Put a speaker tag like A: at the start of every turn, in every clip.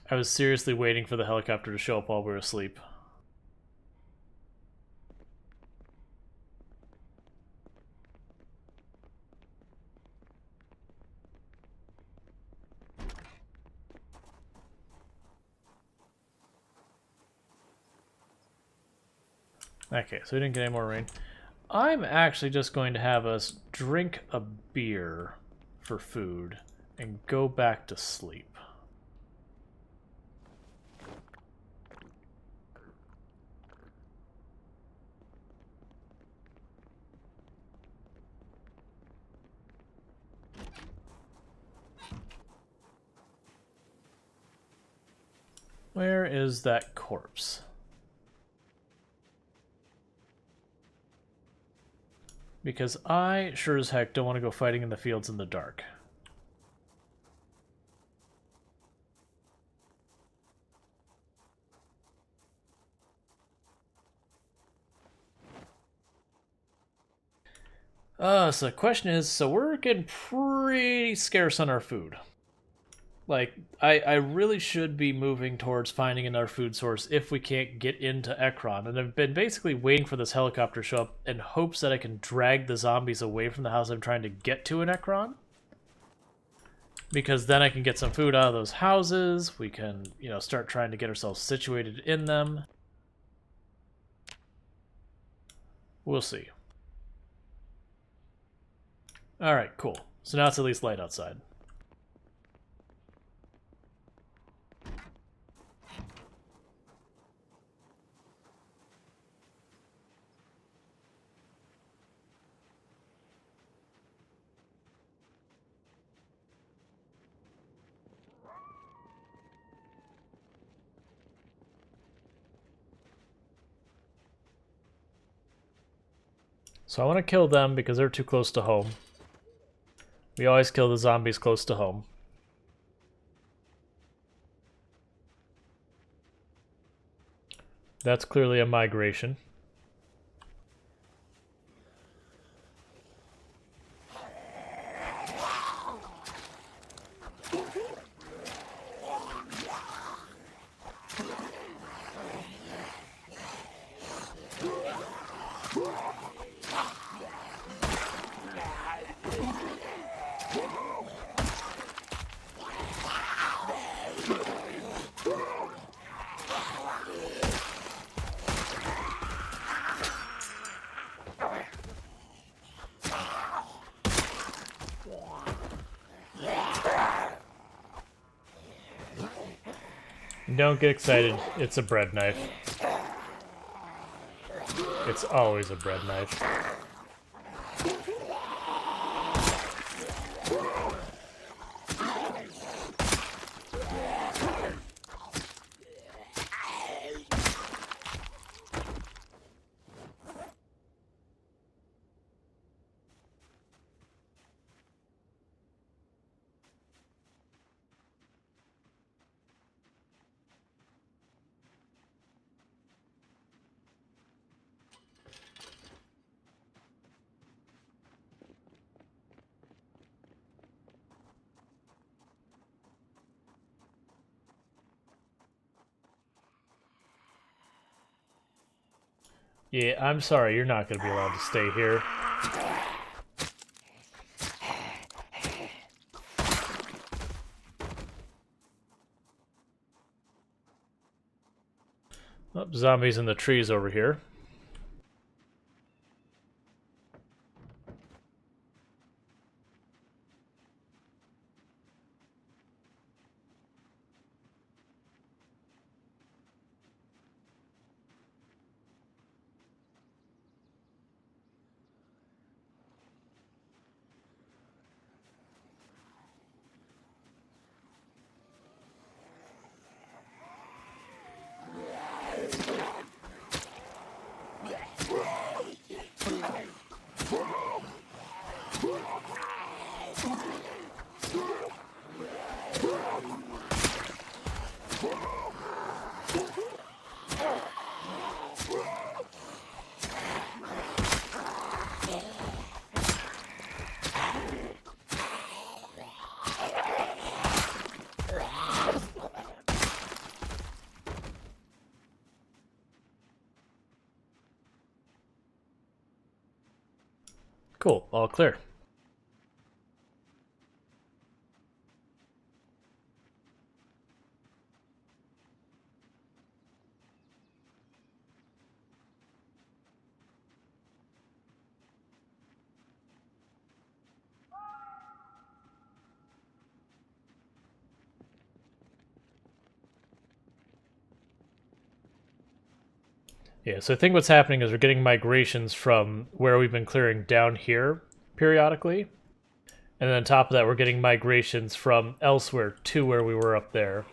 A: I was seriously waiting for the helicopter to show up while we were asleep. Okay, so we didn't get any more rain. I'm actually just going to have us drink a beer for food and go back to sleep. Where is that corpse? Because I sure as heck don't want to go fighting in the fields in the dark. So the question is, so we're getting pretty scarce on our food. Like, I really should be moving towards finding another food source if we can't get into Ekron. And I've been basically waiting for this helicopter to show up in hopes that I can drag the zombies away from the house I'm trying to get to in Ekron. Because then I can get some food out of those houses. We can, you know, start trying to get ourselves situated in them. We'll see. Alright, cool. So now it's at least light outside. So I want to kill them because they're too close to home. We always kill the zombies close to home. That's clearly a migration. Don't get excited, it's a bread knife. It's always a bread knife. Yeah, I'm sorry, you're not going to be allowed to stay here. Oh, zombies in the trees over here. Cool, all clear. Yeah, so I think what's happening is we're getting migrations from where we've been clearing down here periodically. And then on top of that, we're getting migrations from elsewhere to where we were up there.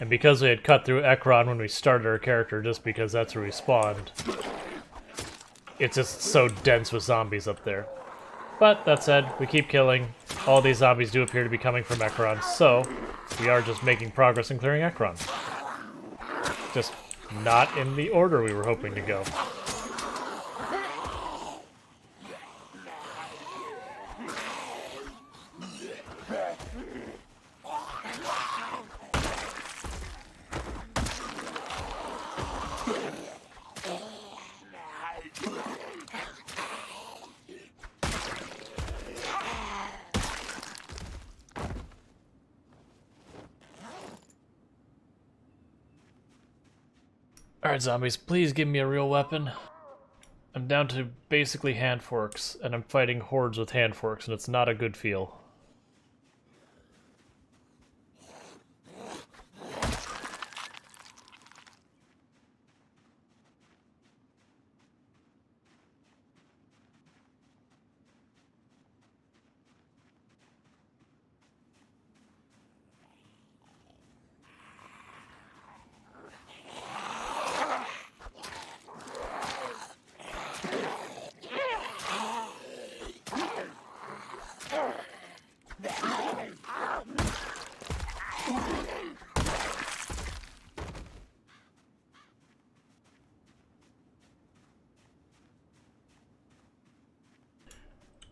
A: And because we had cut through Ekron when we started our character, just because that's where we spawned, it's just so dense with zombies up there. But that said, we keep killing. All these zombies do appear to be coming from Ekron, so we are just making progress in clearing Ekron. Just not in the order we were hoping to go. Alright, zombies, please give me a real weapon. I'm down to basically hand forks, and I'm fighting hordes with hand forks, and it's not a good feel.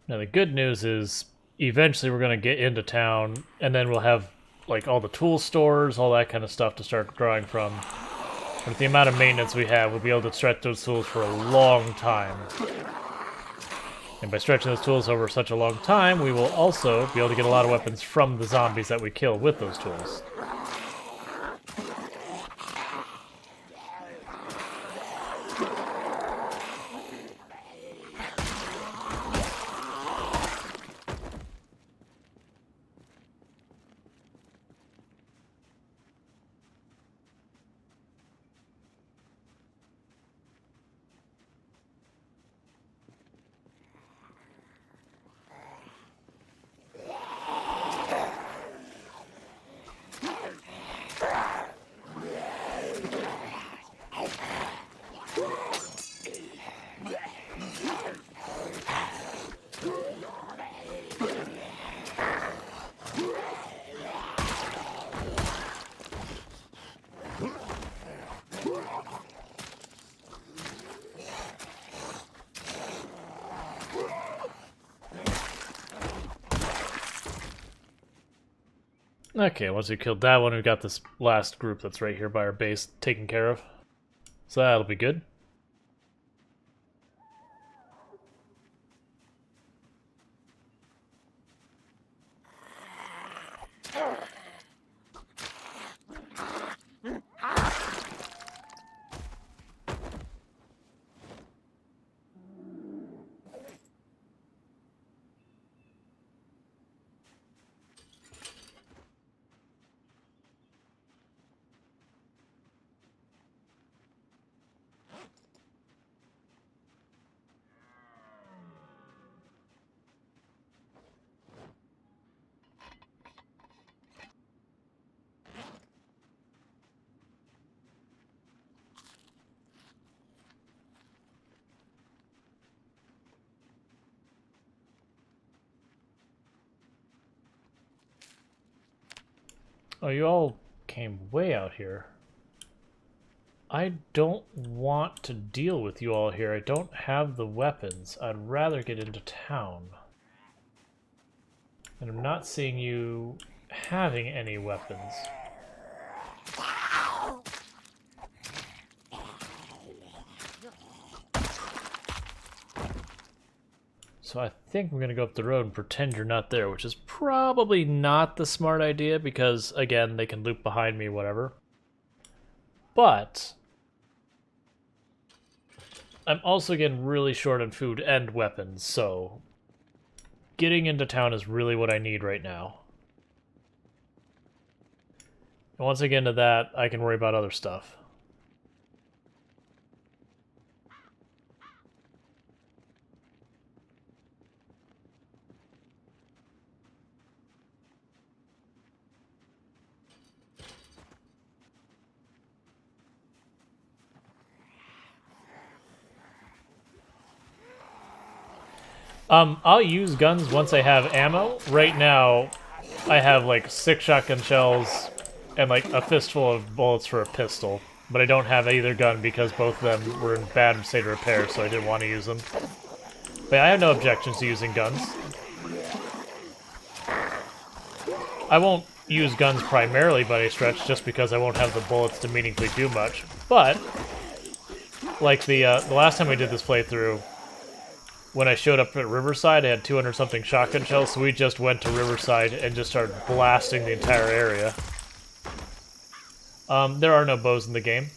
A: Now the good news is, eventually we're going to get into town, and then we'll have like all the tool stores, all that kind of stuff to start drawing from. And with the amount of maintenance we have, we'll be able to stretch those tools for a long time. And by stretching those tools over such a long time, we will also be able to get a lot of weapons from the zombies that we kill with those tools. Okay, once we killed that one, we got this last group that's right here by our base taken care of. So that'll be good. Oh, you all came way out here. I don't want to deal with you all here. I don't have the weapons. I'd rather get into town. And I'm not seeing you having any weapons. So I think I'm going to go up the road and pretend you're not there, which is probably not the smart idea because, again, they can loop behind me, whatever. But I'm also getting really short on food and weapons, so getting into town is really what I need right now. And once I get into that, I can worry about other stuff. I'll use guns once I have ammo. Right now, I have like 6 shotgun shells and like a fistful of bullets for a pistol. But I don't have either gun because both of them were in bad state of repair, so I didn't want to use them. But I have no objections to using guns. I won't use guns primarily by a stretch just because I won't have the bullets to meaningfully do much. But, like the last time we did this playthrough, when I showed up at Riverside, I had 200-something shotgun shells, so we just went to Riverside and just started blasting the entire area. There are no bows in the game.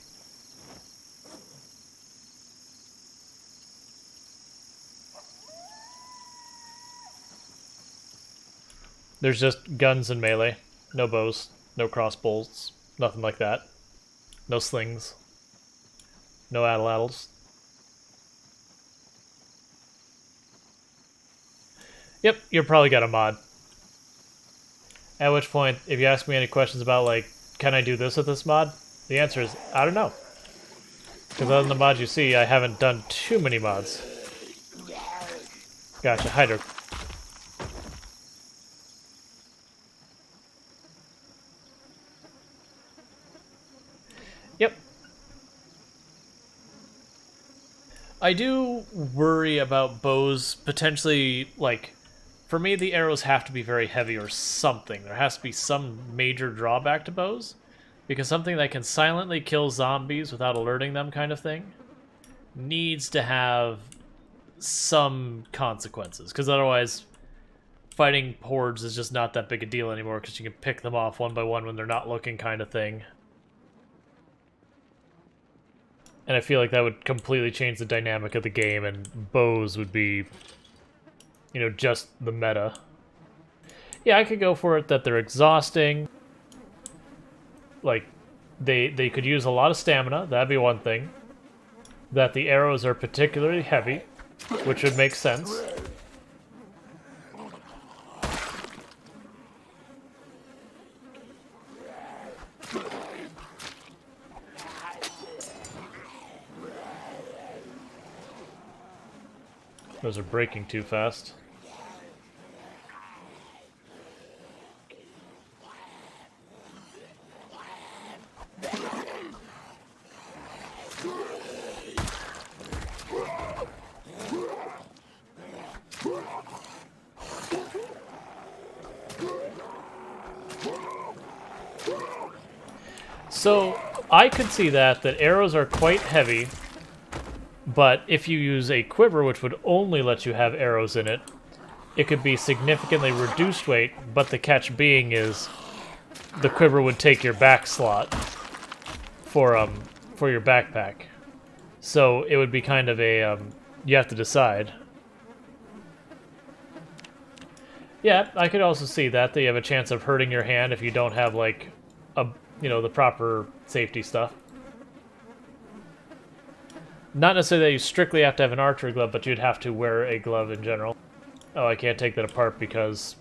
A: There's just guns and melee. No bows, no crossbows, nothing like that. No slings. No addle-addles. Yep, you're probably got a mod. At which point, if you ask me any questions about, like, can I do this with this mod? The answer is, I don't know. Because other than the mods you see, I haven't done too many mods. Gotcha, Hydro. Yep. I do worry about bows potentially, like, for me, the arrows have to be very heavy or something. There has to be some major drawback to bows. Because something that can silently kill zombies without alerting them kind of thing needs to have some consequences. Because otherwise, fighting hordes is just not that big a deal anymore because you can pick them off one by one when they're not looking kind of thing. And I feel like that would completely change the dynamic of the game and bows would be, you know, just the meta. Yeah, I could go for it that they're exhausting. Like, they could use a lot of stamina, that'd be one thing. That the arrows are particularly heavy, which would make sense. Those are breaking too fast. So, I could see that arrows are quite heavy, but if you use a quiver, which would only let you have arrows in it, it could be significantly reduced weight, but the catch being is the quiver would take your back slot for your backpack. So it would be kind of a, you have to decide. Yeah, I could also see that you have a chance of hurting your hand if you don't have, like, the proper safety stuff. Not necessarily that you strictly have to have an archery glove, but you'd have to wear a glove in general. Oh, I can't take that apart because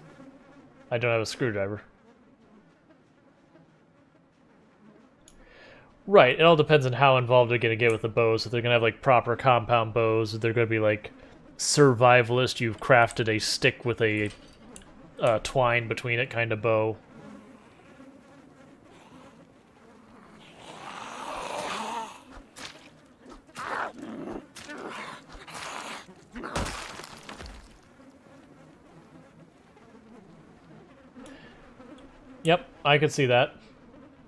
A: I don't have a screwdriver. Right, it all depends on how involved they're going to get with the bows. If they're going to have, like, proper compound bows, if they're going to be, like, survivalist, you've crafted a stick with a twine between it kind of bow. Yep, I could see that.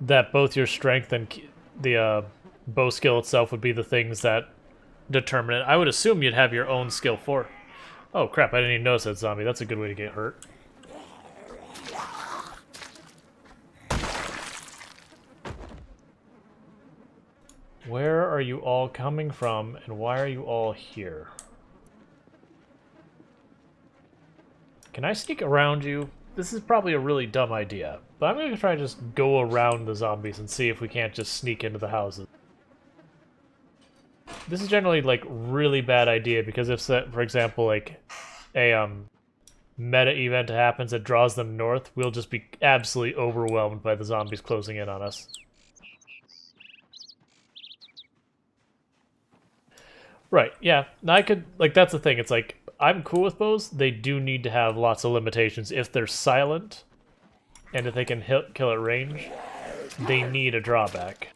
A: That both your strength and the bow skill itself would be the things that determine it. I would assume you'd have your own skill for it. Oh crap, I didn't even notice that zombie. That's a good way to get hurt. Where are you all coming from, and why are you all here? Can I sneak around you? This is probably a really dumb idea, but I'm going to try to just go around the zombies and see if we can't just sneak into the houses. This is generally, like, really bad idea, because if, for example, like, a, meta event happens that draws them north, we'll just be absolutely overwhelmed by the zombies closing in on us. Right, yeah. I could, like, that's the thing. It's like, I'm cool with bows. They do need to have lots of limitations. If they're silent, and if they can kill at range, they need a drawback.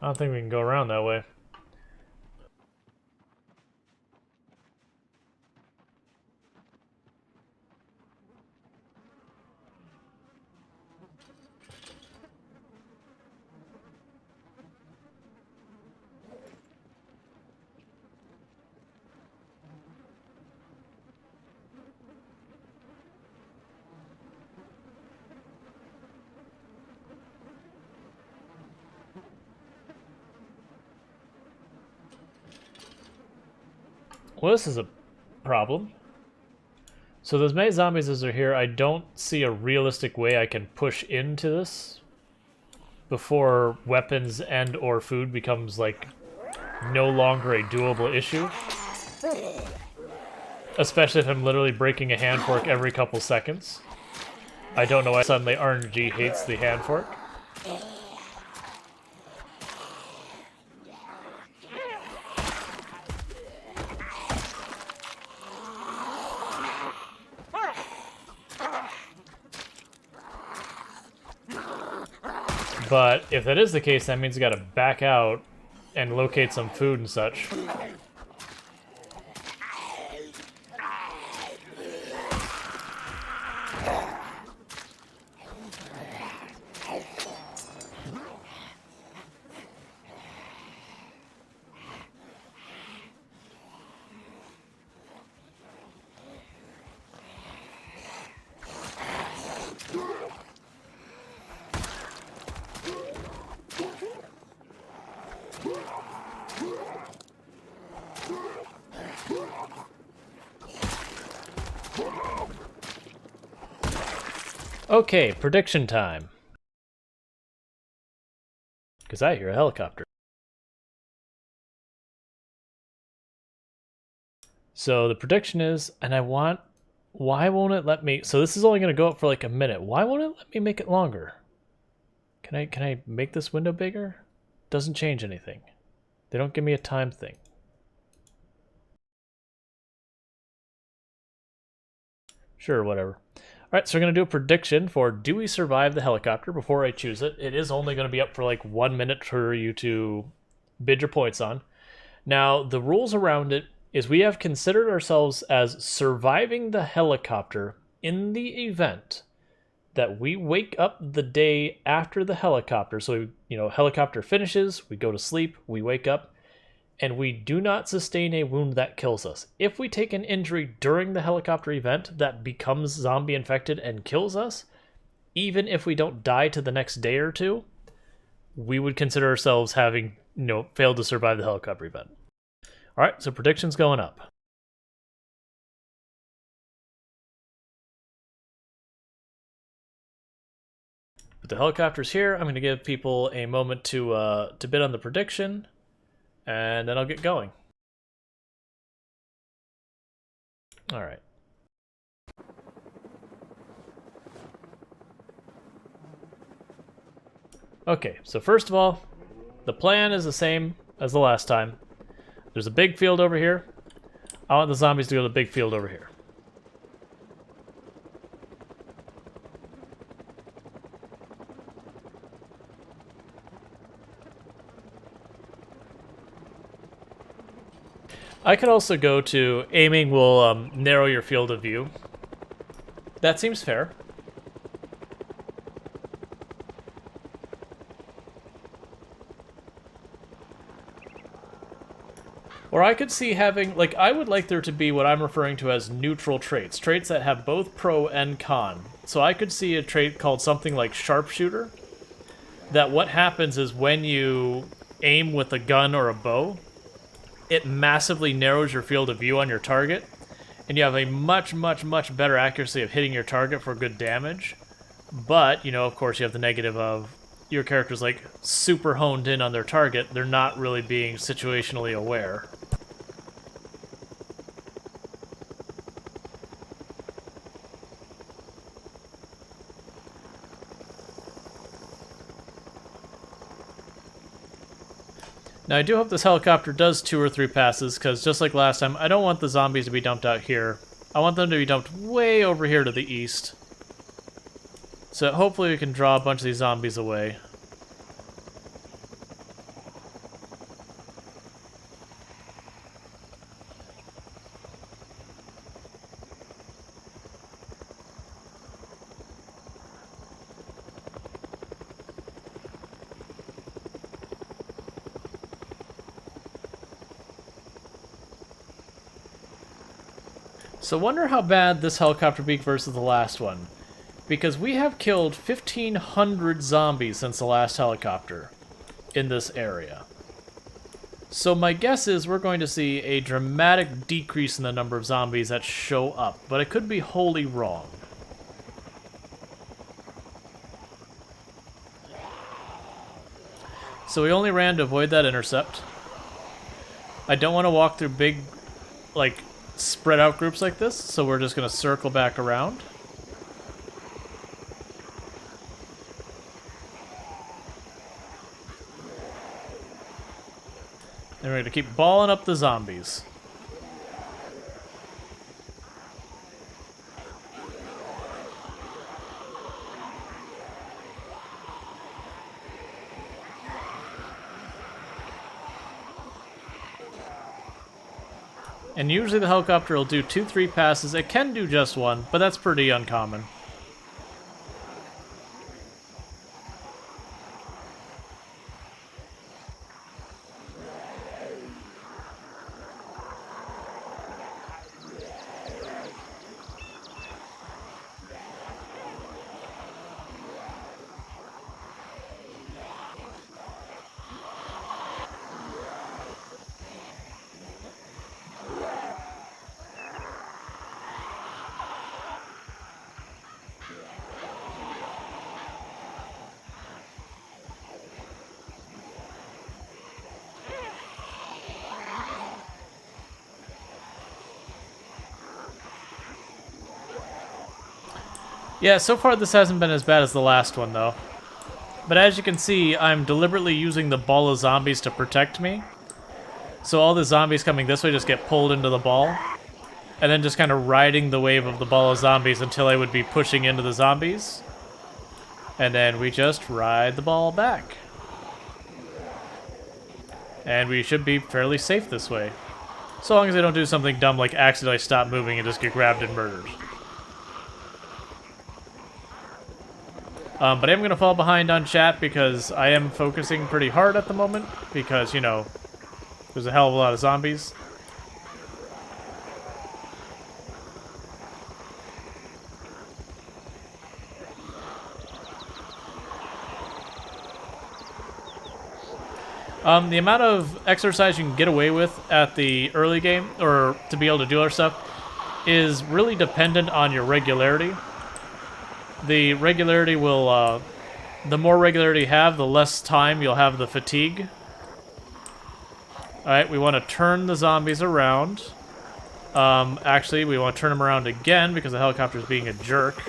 A: I don't think we can go around that way. Well, this is a problem. So there's many zombies as are here. I don't see a realistic way I can push into this before weapons and or food becomes, like, no longer a doable issue. Especially if I'm literally breaking a hand fork every couple seconds. I don't know why suddenly RNG hates the hand fork. But if that is the case, that means we gotta back out and locate some food and such. Okay, prediction time. Because I hear a helicopter. So the prediction is, and I want... Why won't it let me... So this is only going to go up for like a minute. Why won't it let me make it longer? Can I make this window bigger? Doesn't change anything. They don't give me a time thing. Sure, whatever. Alright, so we're going to do a prediction for do we survive the helicopter before I choose it. It is only going to be up for like 1 minute for you to bid your points on. Now, the rules around it is we have considered ourselves as surviving the helicopter in the event that we wake up the day after the helicopter. So, helicopter finishes, we go to sleep, we wake up, and we do not sustain a wound that kills us. If we take an injury during the helicopter event that becomes zombie infected and kills us, even if we don't die to the next day or two, we would consider ourselves having, failed to survive the helicopter event. All right, so predictions going up. With the helicopters here, I'm going to give people a moment to bid on the prediction, and then I'll get going. All right. Okay, so first of all, the plan is the same as the last time. There's a big field over here. I want the zombies to go to the big field over here. I could also go to aiming will narrow your field of view. That seems fair. Or I could see having, like, I would like there to be what I'm referring to as neutral traits. Traits that have both pro and con. So I could see a trait called something like sharpshooter. That what happens is when you aim with a gun or a bow, it massively narrows your field of view on your target. And you have a much, much, much better accuracy of hitting your target for good damage. But, you know, of course you have the negative of your character's, like, super honed in on their target. They're not really being situationally aware. Now, I do hope this helicopter does 2 or 3 passes, because just like last time, I don't want the zombies to be dumped out here. I want them to be dumped way over here to the east. So hopefully we can draw a bunch of these zombies away. So wonder how bad this helicopter beak versus the last one. Because we have killed 1,500 zombies since the last helicopter in this area. So my guess is we're going to see a dramatic decrease in the number of zombies that show up, but it could be wholly wrong. So we only ran to avoid that intercept. I don't want to walk through big, like, spread out groups like this, so we're just going to circle back around. And we're going to keep balling up the zombies. And usually the helicopter will do 2-3 passes. It can do just one, but that's pretty uncommon. Yeah, so far this hasn't been as bad as the last one, though. But as you can see, I'm deliberately using the ball of zombies to protect me. So all the zombies coming this way just get pulled into the ball. And then just kind of riding the wave of the ball of zombies until I would be pushing into the zombies. And then we just ride the ball back. And we should be fairly safe this way. So long as I don't do something dumb like accidentally stop moving and just get grabbed and murdered. But I am going to fall behind on chat because I am focusing pretty hard at the moment. Because, you know, there's a hell of a lot of zombies. The amount of exercise you can get away with at the early game, or to be able to do other stuff, is really dependent on your regularity. The regularity will, the more regularity you have, the less time you'll have the fatigue. Alright, we want to turn the zombies around. Actually, we want to turn them around again because the helicopter is being a jerk.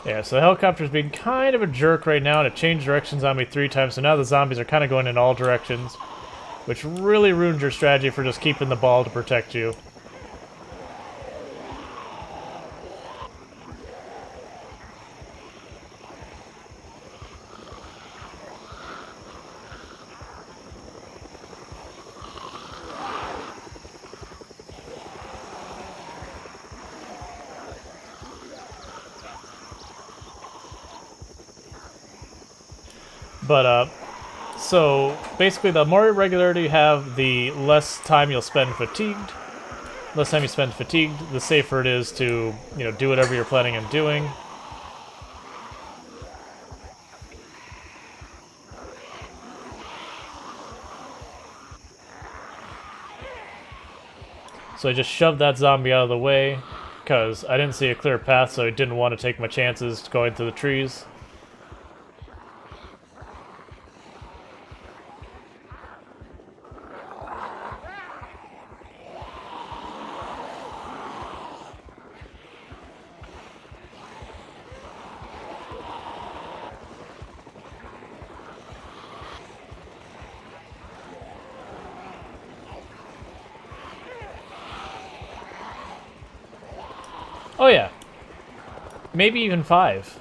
A: Yeah, so the helicopter's being kind of a jerk right now, and it changed directions on me 3 times, so now the zombies are kind of going in all directions, which really ruins your strategy for just keeping the ball to protect you. But, so basically the more irregularity you have, the less time you'll spend fatigued. Less time you spend fatigued, the safer it is to, do whatever you're planning on doing. So I just shoved that zombie out of the way, because I didn't see a clear path, so I didn't want to take my chances going through the trees. Oh yeah. Maybe even 5.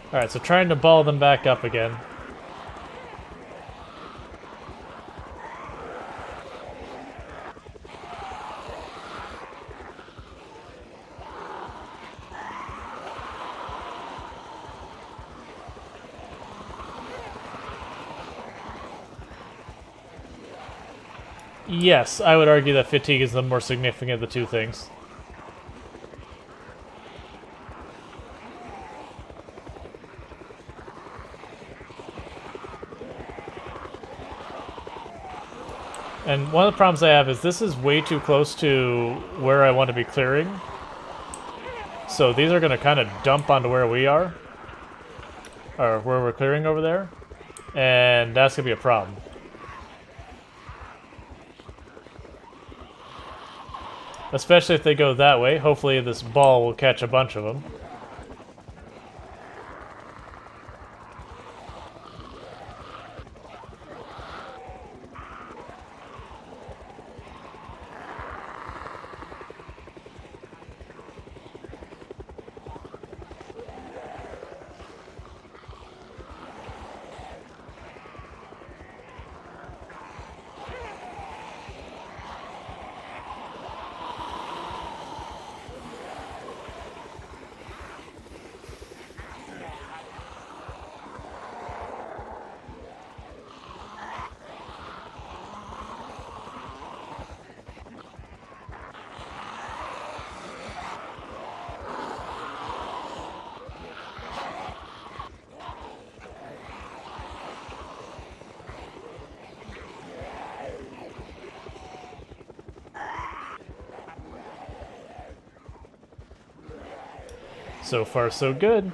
A: Alright, so trying to ball them back up again. Yes, I would argue that fatigue is the more significant of the two things. And one of the problems I have is this is way too close to where I want to be clearing. So these are going to kind of dump onto where we are. Or where we're clearing over there. And that's going to be a problem. Especially if they go that way. Hopefully this ball will catch a bunch of them. So far, so good.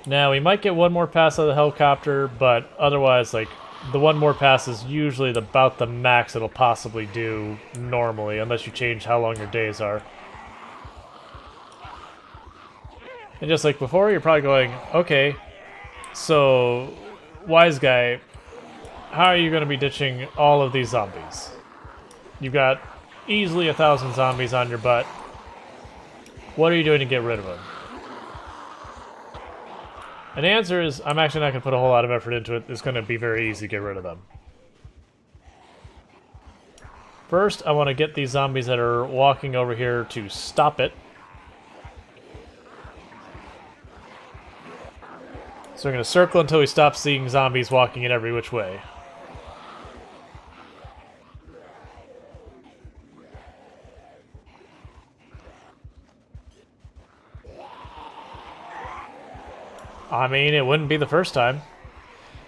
A: Now, we might get one more pass out of the helicopter, but otherwise, like, the one more pass is usually about the max it'll possibly do normally, unless you change how long your days are. And just like before, you're probably going, okay, so, wise guy, how are you going to be ditching all of these zombies? You've got easily 1,000 zombies on your butt. What are you doing to get rid of them? And the answer is, I'm actually not going to put a whole lot of effort into it. It's going to be very easy to get rid of them. First, I want to get these zombies that are walking over here to stop it. So we're going to circle until we stop seeing zombies walking in every which way. I mean, it wouldn't be the first time.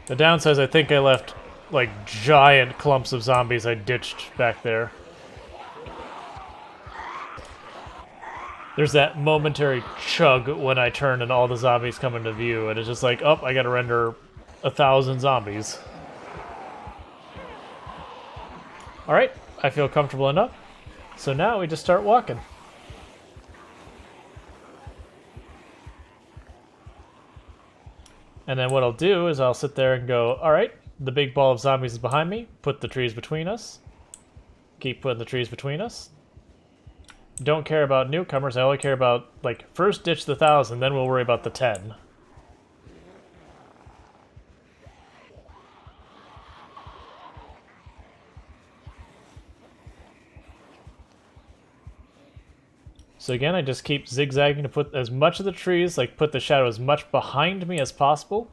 A: The downside is I think I left, like, giant clumps of zombies I ditched back there. There's that momentary chug when I turn and all the zombies come into view, and it's just like, oh, I gotta render 1,000 zombies. Alright, I feel comfortable enough. So now we just start walking. And then what I'll do is I'll sit there and go, alright, the big ball of zombies is behind me. Put the trees between us. Keep putting the trees between us. Don't care about newcomers. I only care about, like, first ditch the 1,000, then we'll worry about the 10. So again, I just keep zigzagging to put as much of the trees, like put the shadow as much behind me as possible,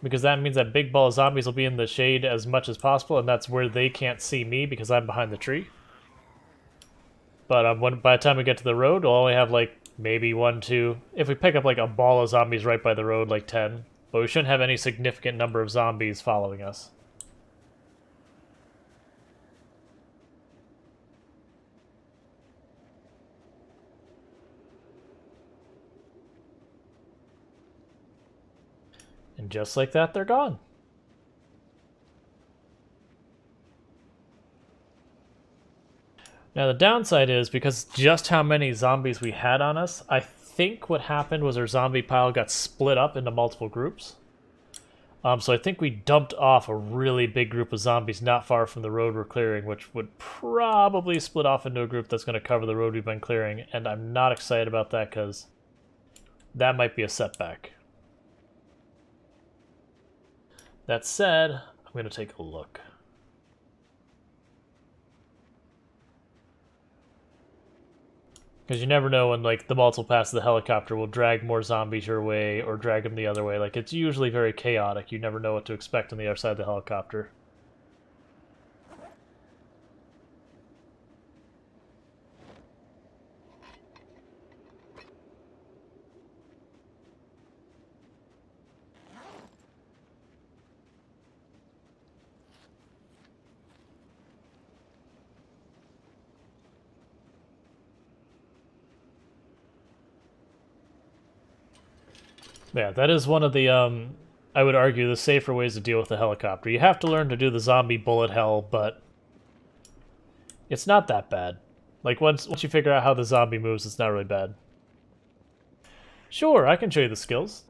A: because that means that big ball of zombies will be in the shade as much as possible, and that's where they can't see me because I'm behind the tree. But by the time we get to the road, we'll only have like maybe 1, 2. If we pick up like a ball of zombies right by the road, like 10. But we shouldn't have any significant number of zombies following us. And just like that, they're gone. Now the downside is, because just how many zombies we had on us, I think what happened was our zombie pile got split up into multiple groups. So I think we dumped off a really big group of zombies not far from the road we're clearing, which would probably split off into a group that's going to cover the road we've been clearing, and I'm not excited about that because that might be a setback. That said, I'm going to take a look. Because you never know when, like, the multiple pass of the helicopter will drag more zombies your way or drag them the other way. Like, it's usually very chaotic. You never know what to expect on the other side of the helicopter. Yeah, that is one of the, I would argue, the safer ways to deal with the helicopter. You have to learn to do the zombie bullet hell, but it's not that bad. Like, once you figure out how the zombie moves, it's not really bad. Sure, I can show you the skills.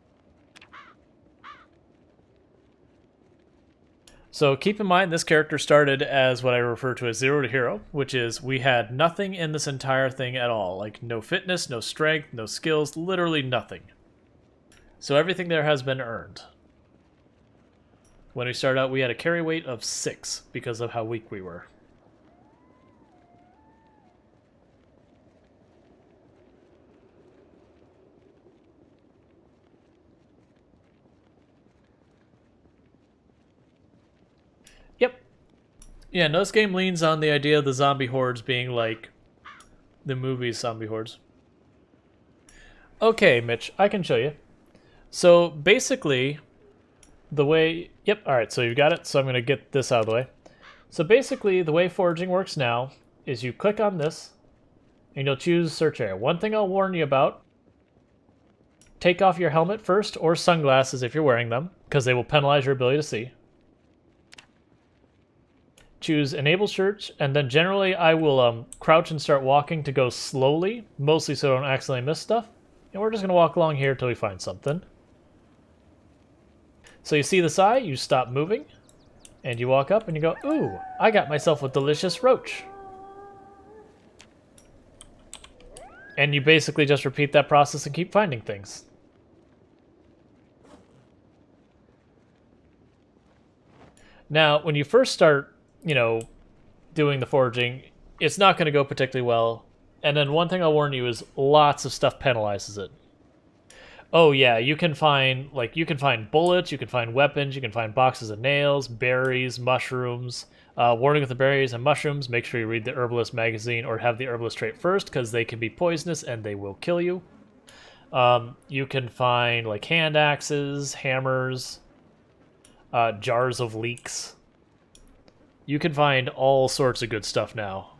A: So keep in mind, this character started as what I refer to as 0 to hero, which is we had nothing in this entire thing at all. Like, no fitness, no strength, no skills, literally nothing. So everything there has been earned. When we started out, we had a carry weight of 6 because of how weak we were. Yep. Yeah, no, this game leans on the idea of the zombie hordes being like the movie's zombie hordes. Okay, Mitch, I can show you. So basically, the way... Yep, alright, so you got it. So I'm going to get this out of the way. So basically, the way foraging works now is you click on this, and you'll choose search area. One thing I'll warn you about, take off your helmet first, or sunglasses if you're wearing them, because they will penalize your ability to see. Choose enable search, and then generally I will crouch and start walking to go slowly, mostly so I don't accidentally miss stuff. And we're just going to walk along here till we find something. So you see this eye, you stop moving, and you walk up and you go, ooh, I got myself a delicious roach. And you basically just repeat that process and keep finding things. Now, when you first start, you know, doing the foraging, it's not going to go particularly well. And then one thing I'll warn you is lots of stuff penalizes it. Oh yeah, you can find bullets, you can find weapons, you can find boxes of nails, berries, mushrooms. Warning with the berries and mushrooms, make sure you read the Herbalist magazine or have the Herbalist trait first, because they can be poisonous and they will kill you. You can find like hand axes, hammers, jars of leeks. You can find all sorts of good stuff now.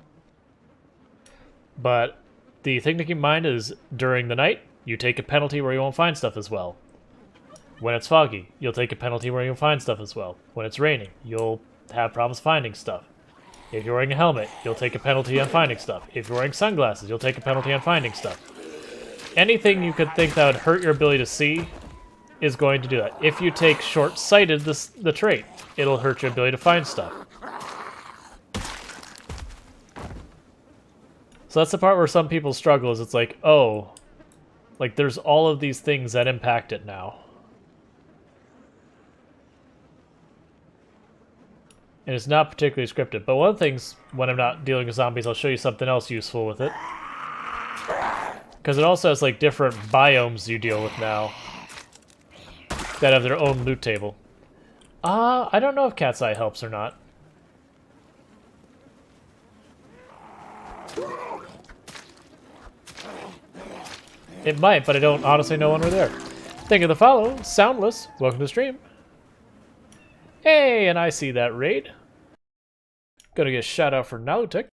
A: But the thing to keep in mind is during the night, you take a penalty where you won't find stuff as well. When it's foggy, you'll take a penalty where you won't find stuff as well. When it's raining, you'll have problems finding stuff. If you're wearing a helmet, you'll take a penalty on finding stuff. If you're wearing sunglasses, you'll take a penalty on finding stuff. Anything you could think that would hurt your ability to see is going to do that. If you take short-sighted, the trait, it'll hurt your ability to find stuff. So that's the part where some people struggle, is it's like, oh, like there's all of these things that impact it now. And it's not particularly scripted. But one of the things, when I'm not dealing with zombies, I'll show you something else useful with it. Because it also has, like, different biomes you deal with now that have their own loot table. I don't know if Cat's Eye helps or not. It might, but I don't honestly know when we're there. Thank you for the follow. Soundless, welcome to the stream. Hey, and I see that raid. Gonna get a shout out for Nalutic.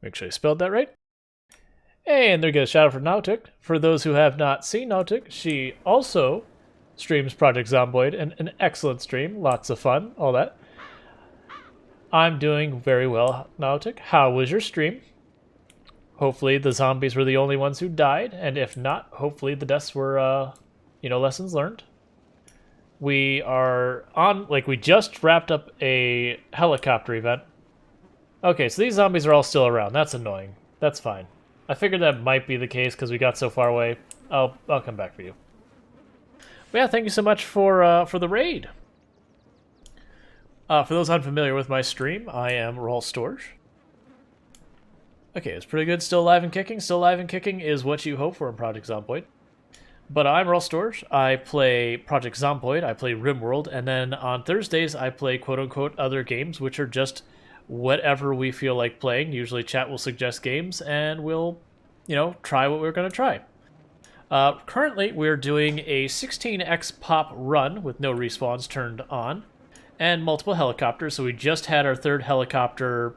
A: Make sure I spelled that right. And there goes a shout out for Nautic. For those who have not seen Nautic, she also streams Project Zomboid, and an excellent stream, lots of fun, all that. I'm doing very well, Nautic. How was your stream? Hopefully the zombies were the only ones who died, and if not, hopefully the deaths were, lessons learned. We are on, we just wrapped up a helicopter event. Okay, so these zombies are all still around. That's annoying. That's fine. I figured that might be the case because we got so far away. I'll come back for you. But yeah, thank you so much for the raid. For those unfamiliar with my stream, I am Raw Storage. Okay, it's pretty good. Still alive and kicking. Still alive and kicking is what you hope for in Project Zomboid. But I'm Raw Storage. I play Project Zomboid. I play RimWorld. And then on Thursdays, I play quote-unquote other games, which are just whatever we feel like playing. Usually chat will suggest games, and we'll, try what we're going to try. Currently, we're doing a 16x pop run with no respawns turned on, and multiple helicopters. So we just had our third helicopter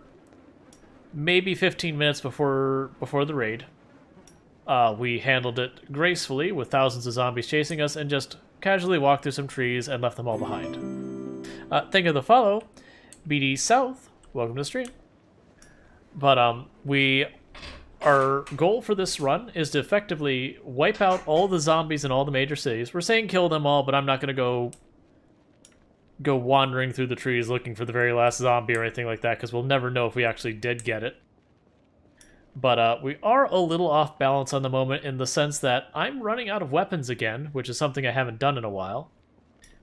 A: maybe 15 minutes before the raid. We handled it gracefully with thousands of zombies chasing us and just casually walked through some trees and left them all behind. Thank you for the follow. BD South, welcome to the stream. But our goal for this run is to effectively wipe out all the zombies in all the major cities. We're saying kill them all, but I'm not going to go wandering through the trees looking for the very last zombie or anything like that, because we'll never know if we actually did get it. But we are a little off balance on the moment in the sense that I'm running out of weapons again, which is something I haven't done in a while.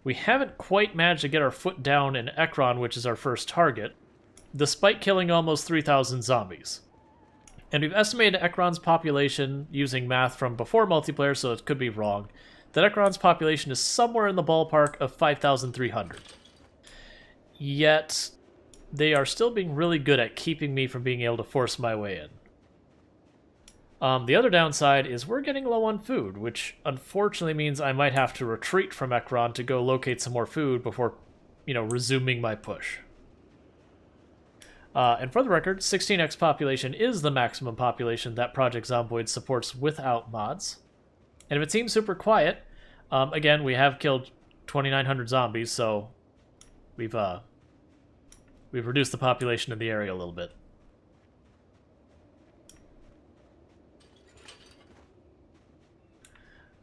A: We haven't quite managed to get our foot down in Ekron, which is our first target, despite killing almost 3,000 zombies. And we've estimated Ekron's population using math from before multiplayer, so it could be wrong, that Ekron's population is somewhere in the ballpark of 5,300. Yet, they are still being really good at keeping me from being able to force my way in. The other downside is we're getting low on food, which unfortunately means I might have to retreat from Ekron to go locate some more food before, resuming my push. And for the record, 16x population is the maximum population that Project Zomboid supports without mods. And if it seems super quiet, again, we have killed 2,900 zombies, so we've reduced the population in the area a little bit.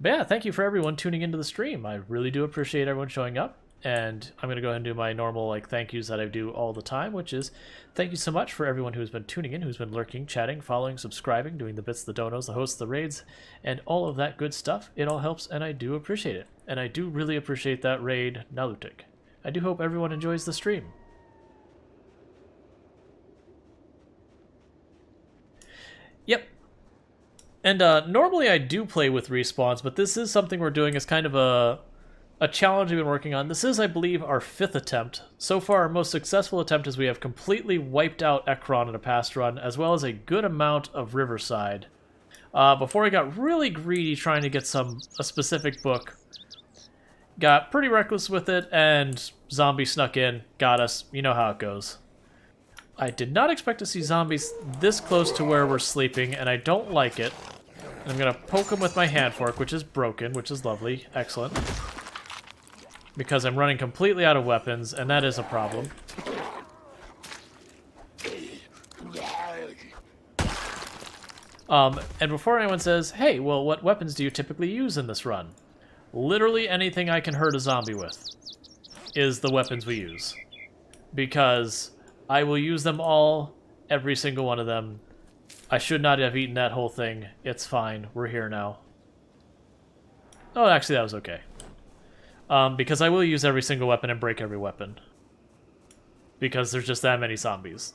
A: But yeah, thank you for everyone tuning into the stream. I really do appreciate everyone showing up. And I'm going to go ahead and do my normal thank yous that I do all the time, which is thank you so much for everyone who's been tuning in, who's been lurking, chatting, following, subscribing, doing the bits, the donos, the hosts, the raids, and all of that good stuff. It all helps, and I do appreciate it. And I do really appreciate that raid, Nalutic. I do hope everyone enjoys the stream. Yep. And normally I do play with respawns, but this is something we're doing as kind of a challenge we've been working on. This is, I believe, our 5th attempt. So far, our most successful attempt is we have completely wiped out Ekron in a past run, as well as a good amount of Riverside. Before I got really greedy trying to get a specific book, got pretty reckless with it, and zombies snuck in, got us. You know how it goes. I did not expect to see zombies this close to where we're sleeping, and I don't like it. And I'm going to poke him with my hand fork, which is broken, which is lovely. Excellent. Because I'm running completely out of weapons, and that is a problem. And before anyone says, hey, well, what weapons do you typically use in this run? Literally anything I can hurt a zombie with is the weapons we use. Because I will use them all, every single one of them. I should not have eaten that whole thing. It's fine. We're here now. Oh, actually, that was okay. Because I will use every single weapon and break every weapon. Because there's just that many zombies.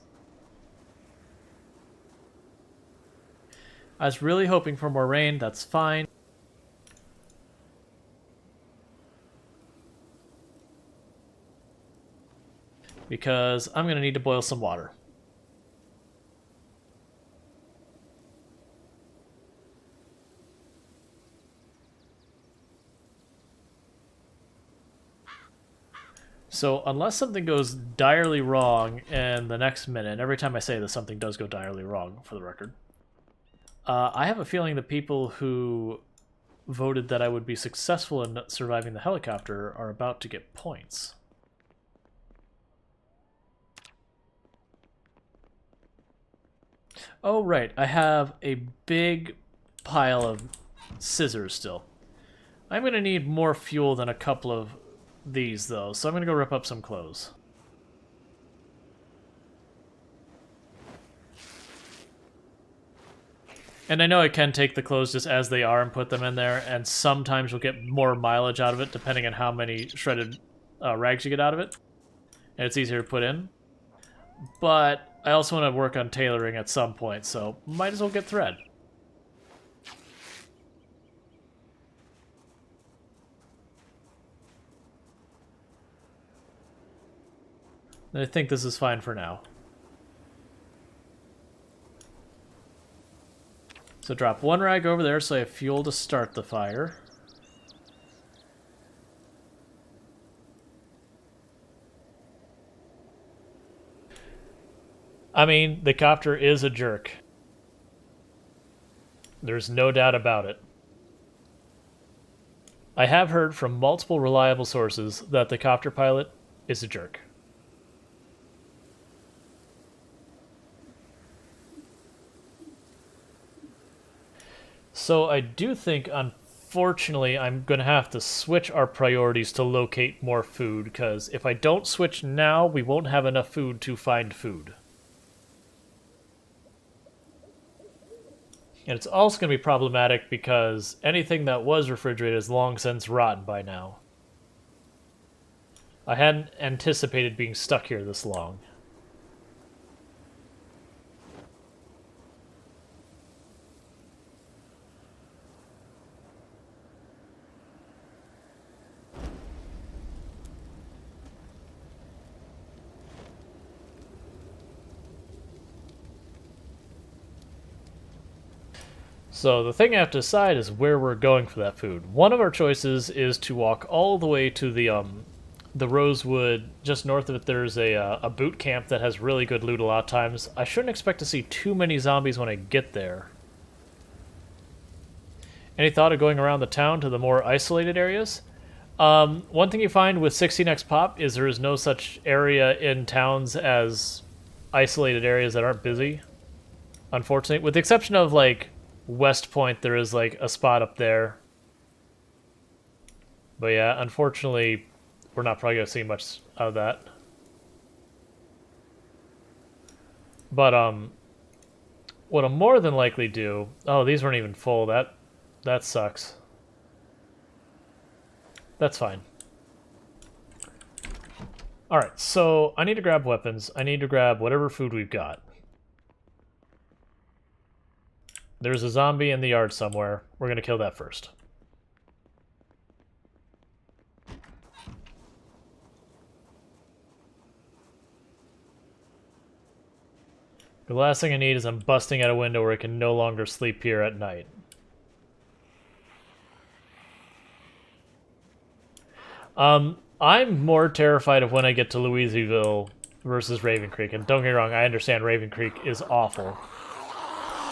A: I was really hoping for more rain. That's fine. Because I'm going to need to boil some water. So unless something goes direly wrong in the next minute, every time I say this, something does go direly wrong, for the record. I have a feeling the people who voted that I would be successful in surviving the helicopter are about to get points. Oh, right. I have a big pile of scissors still. I'm going to need more fuel than a couple of these, though, so I'm going to go rip up some clothes. And I know I can take the clothes just as they are and put them in there, and sometimes you'll get more mileage out of it depending on how many shredded rags you get out of it. And it's easier to put in. But I also want to work on tailoring at some point, so might as well get thread. And I think this is fine for now. So drop one rag over there so I have fuel to start the fire. I mean, the copter is a jerk. There's no doubt about it. I have heard from multiple reliable sources that the copter pilot is a jerk. So I do think, unfortunately, I'm going to have to switch our priorities to locate more food, because if I don't switch now, we won't have enough food to find food. And it's also going to be problematic because anything that was refrigerated is long since rotten by now. I hadn't anticipated being stuck here this long. So the thing I have to decide is where we're going for that food. One of our choices is to walk all the way to the Rosewood. Just north of it, there's a boot camp that has really good loot a lot of times. I shouldn't expect to see too many zombies when I get there. Any thought of going around the town to the more isolated areas? One thing you find with 16x pop is there is no such area in towns as isolated areas that aren't busy. Unfortunately, with the exception of like West Point, there is like a spot up there. But yeah, unfortunately, we're not probably going to see much out of that. But what I'll more than likely do... Oh, these weren't even full. That sucks. That's fine. Alright, so I need to grab weapons. I need to grab whatever food we've got. There's a zombie in the yard somewhere. We're going to kill that first. The last thing I need is I'm busting out a window where I can no longer sleep here at night. I'm more terrified of when I get to Louisville versus Raven Creek. And don't get me wrong, I understand Raven Creek is awful.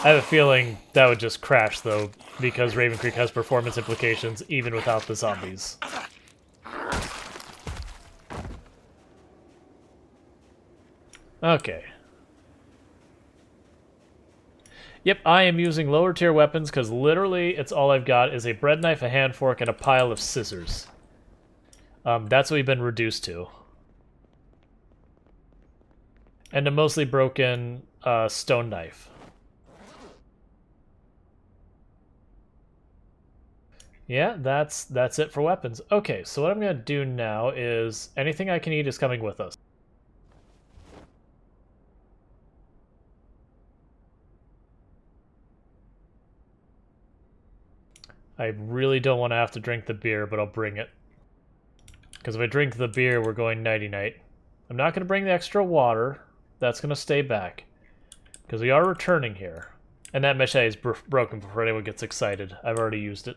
A: I have a feeling that would just crash, though, because Raven Creek has performance implications even without the zombies. Okay. Yep, I am using lower tier weapons because literally it's all I've got is a bread knife, a hand fork, and a pile of scissors. That's what we've been reduced to. And a mostly broken stone knife. Yeah, that's it for weapons. Okay, so what I'm going to do now is anything I can eat is coming with us. I really don't want to have to drink the beer, but I'll bring it. Because if I drink the beer, we're going nighty-night. I'm not going to bring the extra water. That's going to stay back. Because we are returning here. And that machete is broken before anyone gets excited. I've already used it.